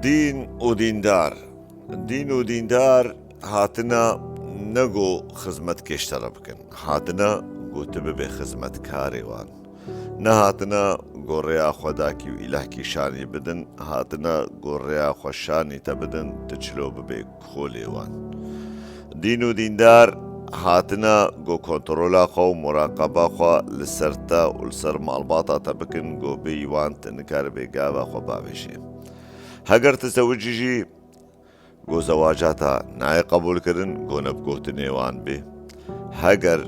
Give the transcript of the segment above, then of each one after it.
دین و دیندار دین و دیندار هاتنە نەگۆ خزمەت کێشتەڕە بکەن، هاتنە گوتە ببێ خزمەت کارێوان، نەهاتنە گۆڕەیە خۆداکی و ئیلاکی شانی بدن، هاتنە گۆڕەیە خۆشانی تە بدن تچلۆ ببێ کۆلێوان. دین و دیندار هاتنە گۆ کۆنتڕۆلا خۆ و مراقەبەخوا لەسەرتە و لەسەر ماڵباتە تە بکن گۆ بێیوان تنکار بێگاوە خۆ باوێشێ. هەگەر تزەوجیژی گۆ زەواجاتە نایە قبولکردن گۆ نەبگۆتنێوان بێ. هەگەر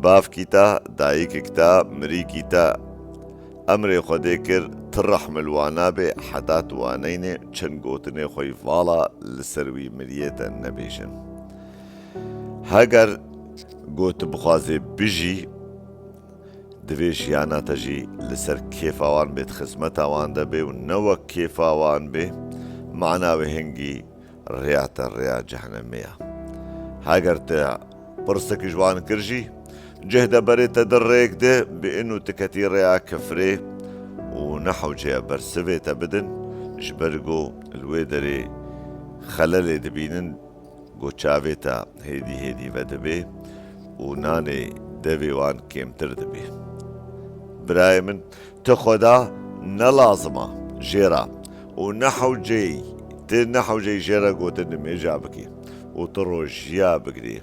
بافکیتە دایکێکتە مریکیتە ئەمرێ خۆدێ کرد تڕەحملوانە بێ حەدات وانەینێ چەند گۆتنێ خۆی ڤاڵە لەسەروی مریێتە نەبێژن. هەگەر گۆت بخوازێ بژی دەوێ ژیاناتەژی لەسەر کێفاوان بێت خزمەتاوان دەبێ و نەوەک کێفاوان بێ معناوێ هەنگی ڕێاتە ڕێیا جەهەنەمەیە. هەگەر تە پرسێکی جوان کردژی جهدە بەرێتە دڕێک دێ بئن و تکەتی ڕێیا کەفرێ و نەحەوجەیە بەرسڤێتە بدن ji ber got li wê derê xelelê dibînin got çavêta hêdî hêdî vedibê û nanê devê wan kêmtir dibê. Birayê min tu xweda nelazima jêra û nehewceyî tê nehewceyî jêra gotin nimêja bikî û tu rojiya bigirî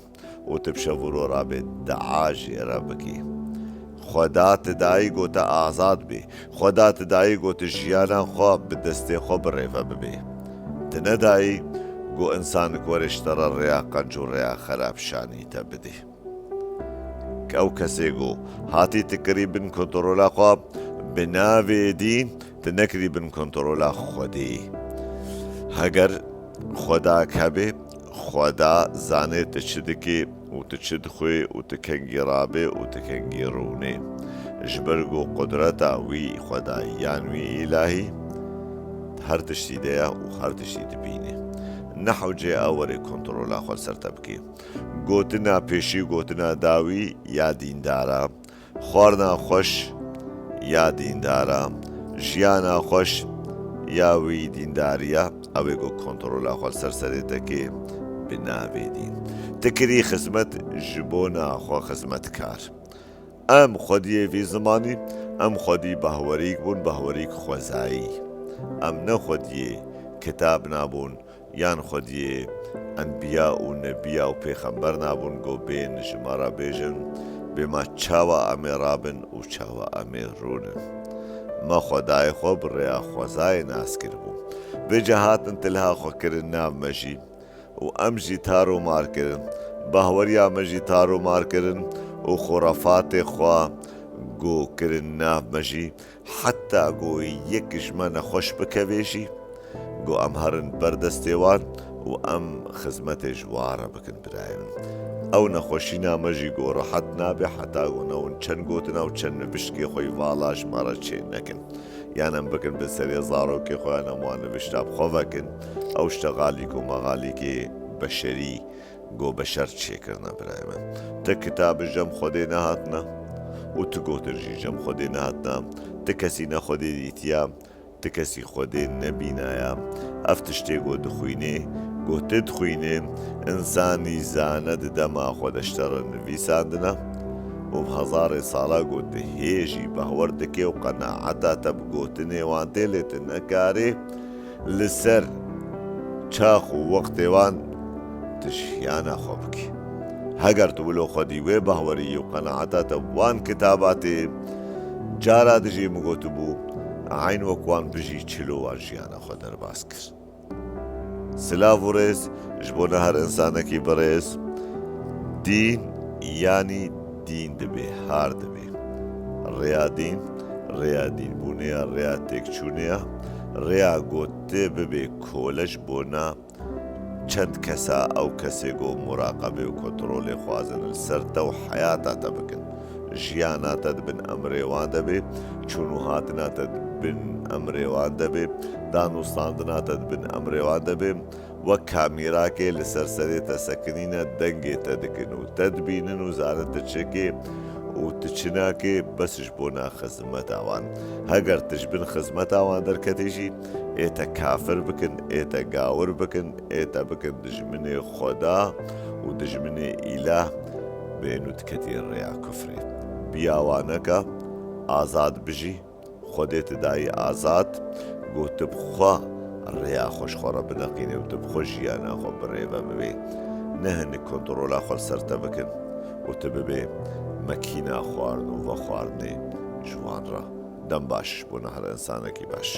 û tu bi şev û rora bê de'a jêra bikî. Xweda ti dayî gote azad bê, xweda ti dayî gote jiyana xwe bi destê xwe birêve bibê. Ti nedayî got insanik were ji te re rêya qenc û rêya xerabşanî te bidê. Ew kesê got hatî ti kirî bin kontrola xwe bi navê dîn ti nekirî bin kontrola Xwedê. Heger xwedak hebe xweda zanê tu çi dikî û tu çi dixwê û tu kengî rabê û tu kengî rûnê. Ji ber got qudreta wî xwedayiyan wî îlahî her tiştî de ye û her tiştî dibîne. Nehewce ew werê kontrola xwe ser te bikê. Gotina pêşî gotina dawî ya dîndara, xwarina xweş ya dîndara, jiyana xweş ya wî dîndariya ew ê got kontrola xwe ser serê te kê bi navê dîn. Ti kirî xizmet ji bo naxwe xizmetkar. Em xwediyê vî zimanî em xwedî behwerîk bûn behwerîk xwezayî. Em ne xwediyê kitab nabûn yan xwediyê enbiya û nebiya û pêxember nabûn got bên ji me re bêjin bêma çawa em ê rabin û çawa em ê rûnin. Me xwedayê xwe bi rêya xwezayê nas kiribû. Vê cehatin tilha xwe kirin nav me jî û em jî tar û mar kirin. Behweriya me jî tar û mar kirin û xurafatê xwe got kirin nav me jî heta got yek ji me nexweş bikeve jî got em herin ber destê wan û em xizmetê ji wan re bikin birayê min. Ew nexweşîna me jî got rehet nabe heta got newin çend gotina û çend niviştkê xwe vala ji me re çê nekin. Yan em bikin bi serê zarokê xwe yan em wan nivişta bi xwe vekin ew şte galîk û megalîkê beşerî got beşer çêkirine birayê min. Ti kitabê jem Xwedê nehatine û tu gotin jî jem Xwedê nehatine. Ti kesî ne Xwedê dîtiya, ti kesî Xwedê nebînaya. Ev tiştê got dixwînê got tu dixwînê însanî zane di dema xwe de ji te re nivîsandine û bi hezarê sala got dihêjî behwer dike û qenaeta te bi gotinê wan tê lê tu nekarî li ser çax û wextê wan tu jiyana xwe bikî. Heger tu bilo xwedî wê behwerî û qenaeta te wan kitabatê cara dijî min gotibû eyn wek wan bijî çilo wan jiyana xwe derbas kir. Silav û rêz ji bo ne her însanekî birêz dîn yanî dîn dibe har dibe. Rêya dîn rêya dînbûneya rêya têkçûneya rêya got tê bibe kole ji bo na çend kesa ew kesê got muraqebê û kontrolê xwazin li ser te û heyata te bikin. Jiyana te dibin emrê wan debe, çûn û hatina te dibin emrê wan debe, danûstandina te dibin emrê wan debe. Wek kamîrakê li ser serê te sekinîne dengê te dikin û te dibînin û zanin tu çekê û tu çi nakê bes ji bo na xizmeta wan. Heger tu ji bin xizmeta wan derketî jî ئێتە کافر بکن ئێتە گاور بکن ئێتە بکن دژمنێ خۆدا و دژمنێ ئیلا بێن و تکەتی ڕێیا کوفرێ بیاوانەکە ئازاد بژی خۆدێتە دایی ئازاد گوتە بخوا ڕێیا خۆشخۆڕە بنەقینێ و بخۆ ژیانە خۆ بڕێبە ببێ نەهێنی کۆنتڕۆلا خۆل سەرتە بکن وتە ببێ مەکینا خواردن و بە خواردنێ جوانڕە دەم باش بوونە هەر ئەنسانێکی باش.